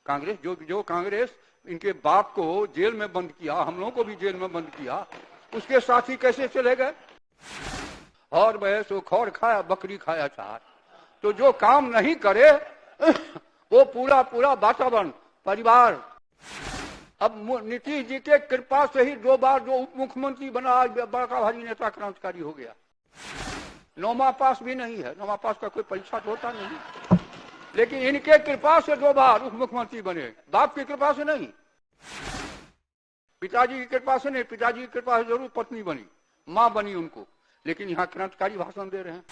कांग्रेस जो कांग्रेस इनके बाप को जेल में बंद किया, हम लोगों को भी जेल में बंद किया, उसके साथी कैसे चले गए? और बहस वो खौर खाया बकरी खाया चार। तो जो काम नहीं करे वो पूरा पूरा वातावरण परिवार। अब नीतीश जी के कृपा से ही 2 बार जो उप मुख्यमंत्री बना, आज बड़ा भारी नेता क्रांतिकारी हो गया। 9वां पास भी नहीं है, 9वां पास का कोई परीक्षा तो होता नहीं, लेकिन इनके कृपा से 2 बार उप मुख्यमंत्री बने। बाप की कृपा से नहीं, पिताजी की कृपा से नहीं, पिताजी की कृपा से जरूर पत्नी बनी, मां बनी उनको, लेकिन यहाँ क्रांतिकारी भाषण दे रहे हैं।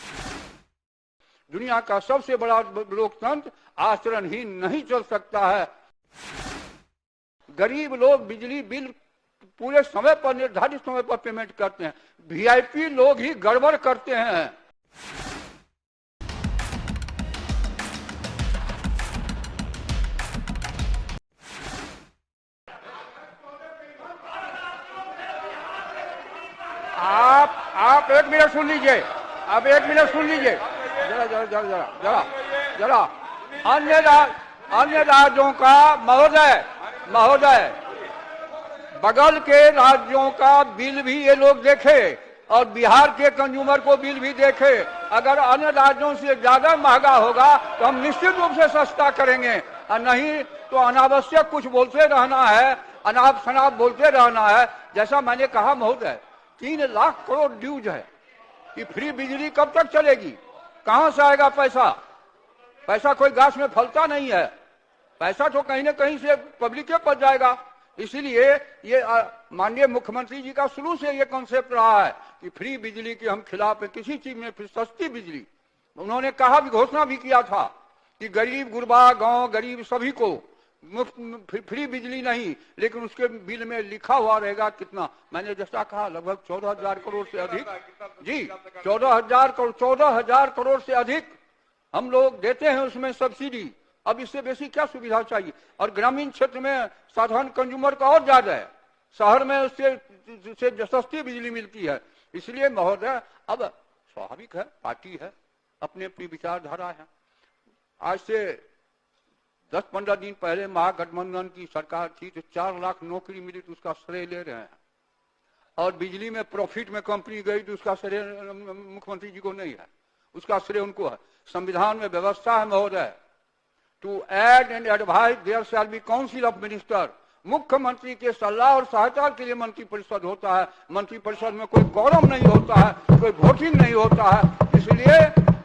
दुनिया का सबसे बड़ा लोकतंत्र आचरणहीन नहीं चल सकता है। गरीब लोग बिजली बिल पूरे समय पर, निर्धारित समय पर पेमेंट करते हैं, वीआईपी लोग ही गड़बड़ करते हैं। आप 1 मिनट सुन लीजिए, आप 1 मिनट सुन लीजिए, जरा जरा जरा जरा जरा जरा अन्य राज्यों का महोदय बगल के राज्यों का बिल भी ये लोग देखे और बिहार के कंज्यूमर को बिल भी देखे। अगर अन्य राज्यों से ज्यादा महंगा होगा तो हम निश्चित रूप से सस्ता करेंगे, और नहीं तो अनावश्यक कुछ बोलते रहना है, अनाप शनाप बोलते रहना है। जैसा मैंने कहा महोदय, 3 लाख करोड़ ड्यूज है कि फ्री बिजली कब तक चलेगी? कहां से आएगा पैसा? पैसा कोई घास में फलता नहीं है, पैसा तो कहीं न कहीं से पब्लिक के पास जाएगा। इसीलिए ये माननीय मुख्यमंत्री जी का शुरू से ये कॉन्सेप्ट रहा है कि फ्री बिजली के हम खिलाफ है, किसी चीज में सस्ती बिजली। उन्होंने कहा भी, घोषणा भी किया था कि गरीब गुरबा गांव गरीब सभी को मुफ्त फ्री बिजली नहीं, लेकिन उसके बिल में लिखा हुआ रहेगा कितना। मैंने जैसा कहा लगभग 14,000 करोड़ से अधिक, जी 14,000 करोड़ से अधिक हम लोग देते हैं उसमें सब्सिडी। अब इससे बेसी क्या सुविधा चाहिए? और ग्रामीण क्षेत्र में साधारण कंज्यूमर का और ज्यादा है, शहर में उससे सस्ती बिजली मिलती है। इसलिए महोदय, अब स्वाभाविक है, पार्टी है, अपनी अपनी विचारधारा है। आज से 10-15 दिन पहले महागठबंधन की सरकार थी तो 4 लाख नौकरी मिली तो उसका श्रेय ले रहे हैं, और बिजली में प्रॉफिट में कंपनी गई तो उसका श्रेय मुख्यमंत्री जी को नहीं है, उसका श्रेय उनको है। संविधान में व्यवस्था है महोदय, to aid and advise there shall be council of minister. मुख्यमंत्री के सलाह और सहायता के लिए मंत्रिपरिषद होता है। मंत्रिपरिषद में कोई कॉरम नहीं होता है, कोई वोटिंग नहीं होता है। इसलिए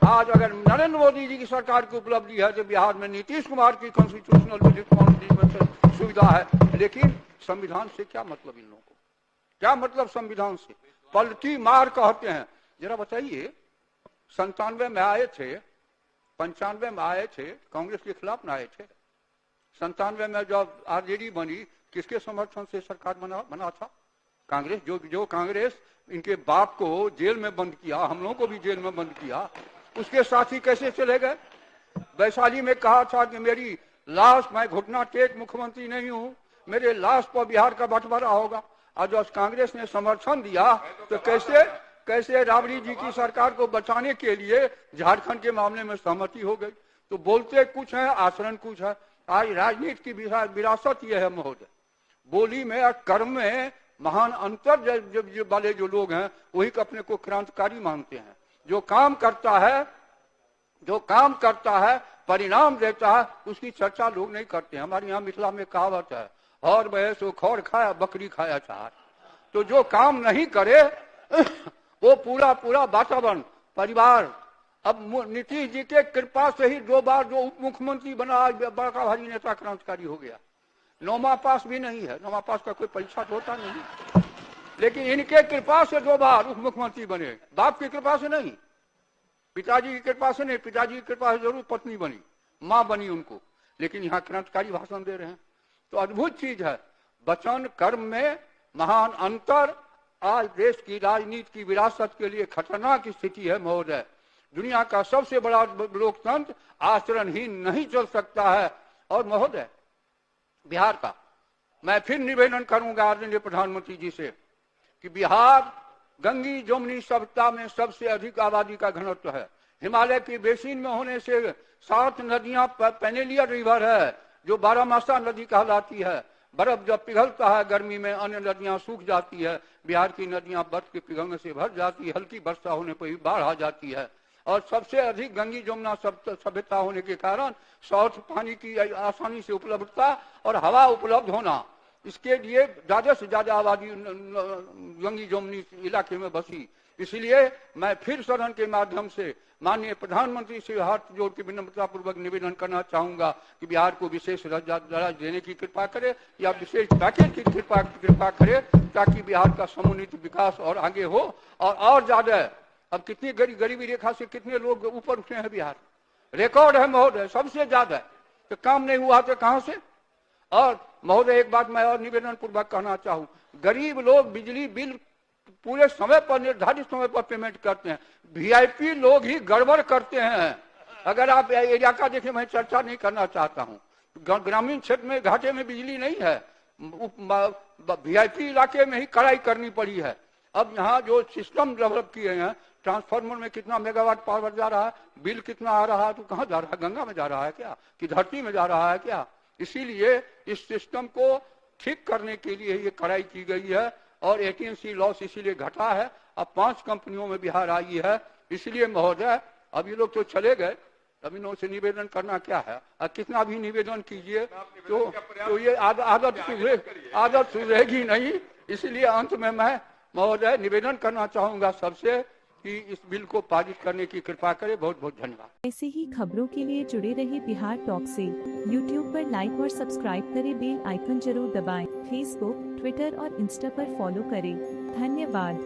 आज अगर नरेंद्र मोदी जी की सरकार की उपलब्धि है तो बिहार में नीतीश कुमार की कॉन्स्टिट्यूशनल रिस्पॉन्सिबिलिटी सुविधा है। लेकिन संविधान से क्या मतलब इन लोगों को? क्या मतलब संविधान से? पलटी मार कहते हैं। जरा बताइए, 97 में आए थे, 95 में आए थे, कांग्रेस के खिलाफ ना आए थे। 97 में जब आरजेडी बनी, किसके समर्थन से सरकार बना था? कांग्रेस जो कांग्रेस इनके बाप को जेल में बंद किया, हम लोगों को भी जेल में बंद किया, उसके साथी कैसे चले गए? वैशाली में कहा था कि मेरी लाश, मैं घुटना टेक मुख्यमंत्री नहीं हूं, मेरे लाश पर बिहार का बंटवारा होगा। और जब कांग्रेस ने समर्थन दिया तो कैसे राबड़ी जी की सरकार को बचाने के लिए झारखंड के मामले में सहमति हो गई। तो बोलते कुछ है, आचरण कुछ है। आज राजनीति की विरासत यह है महोदय, बोली में और कर्म में महान अंतर वाले जो लोग हैं वही अपने को क्रांतिकारी मानते हैं। जो काम करता है परिणाम देता है, उसकी चर्चा लोग नहीं करते। हमारे यहाँ मिथिला में कहावत है, और बहस वो खौर खाया बकरी खाया चार। तो जो काम नहीं करे वो पूरा पूरा वातावरण परिवार। अब नीतीश जी के कृपा से ही 2 बार जो उप मुख्यमंत्री बना, आज बड़ा भारी नेता क्रांतिकारी हो गया। 9वां पास भी नहीं है, 9वां पास का कोई परीक्षा तो होता नहीं, लेकिन इनके कृपा से 2 बार उप मुख्यमंत्री बने। बाप की कृपा से नहीं, पिताजी की कृपा से नहीं, पिताजी की कृपा से जरूर पत्नी बनी, मां बनी उनको, लेकिन यहाँ क्रांतिकारी भाषण दे रहे हैं। तो अद्भुत चीज है, वचन कर्म में महान अंतर। आज देश की राजनीति की विरासत के लिए खतरनाक स्थिति है महोदय। दुनिया का सबसे बड़ा लोकतंत्र आचरणहीन नहीं चल सकता है। और महोदय, बिहार का मैं फिर निवेदन करूंगा आदरणीय प्रधानमंत्री जी से कि बिहार गंगी जमुनी सभ्यता में सबसे अधिक आबादी का घनत्व है। हिमालय की बेसिन में होने से 7 नदियां पेनेलियर रिवर है, जो बारहमासा नदी कहलाती है। बर्फ जब पिघलता है गर्मी में, अन्य नदियां सूख जाती है। बिहार की नदियां बर्फ के पिघलने से भर जाती है, हल्की वर्षा होने पर ही बाढ़ आ जाती है। और सबसे अधिक गंगी जमुना सभ्यता होने के कारण साउथ पानी की आसानी से उपलब्धता और हवा उपलब्ध होना, इसके लिए ज्यादा से ज्यादा आबादी गंगी जमुनी इलाके में बसी। इसलिए मैं फिर सदन के माध्यम से माननीय प्रधानमंत्री से हाथ जोड़ के विनम्रता पूर्वक निवेदन करना चाहूंगा कि बिहार को विशेष दर्जा देने की कृपा करे या विशेष पैकेज की कृपा करे, ताकि बिहार का समुन्नत विकास और आगे हो। और ज्यादा, अब कितनी गरीबी रेखा से कितने लोग ऊपर उठे हैं, बिहार रिकॉर्ड है महोदय, सबसे ज्यादा। तो काम नहीं हुआ तो कहां से। और महोदय एक बात मैं और निवेदन पूर्वक कहना चाहूं, गरीब लोग बिजली बिल पूरे समय पर, निर्धारित समय पर पेमेंट करते हैं। वीआईपी लोग ही गड़बड़ करते हैं। अगर आप एरिया का देखें, मैं चर्चा नहीं करना चाहता हूं, ग्रामीण क्षेत्र में घाटे में बिजली नहीं है, वीआईपी इलाके में ही कड़ाई करनी पड़ी है। अब यहाँ जो सिस्टम डेवलप किए हैं, ट्रांसफार्मर में कितना मेगावाट पावर जा रहा है, बिल कितना आ रहा है, तो कहाँ जा रहा है, गंगा में जा रहा है क्या, कि धरती में जा रहा है क्या। इसीलिए इस सिस्टम को ठीक करने के लिए ये कड़ाई की गई है और एटीएमसी लॉस इसीलिए घटा है। अब 5 कंपनियों में बिहार आई है। इसलिए महोदय अब ये लोग तो चले गए, अब इन से निवेदन करना क्या है, अब कितना भी निवेदन कीजिए तो ये आदत सुधरेगी नहीं। इसलिए अंत में मैं महोदय निवेदन करना चाहूंगा सबसे कि इस बिल को पारित करने की कृपा करें। बहुत बहुत धन्यवाद। ऐसे ही खबरों के लिए जुड़े रहिए बिहार टॉक से। यूट्यूब पर लाइक और सब्सक्राइब करें, बेल आइकन जरूर दबाएं। फेसबुक, ट्विटर और इंस्टा पर फॉलो करें। धन्यवाद।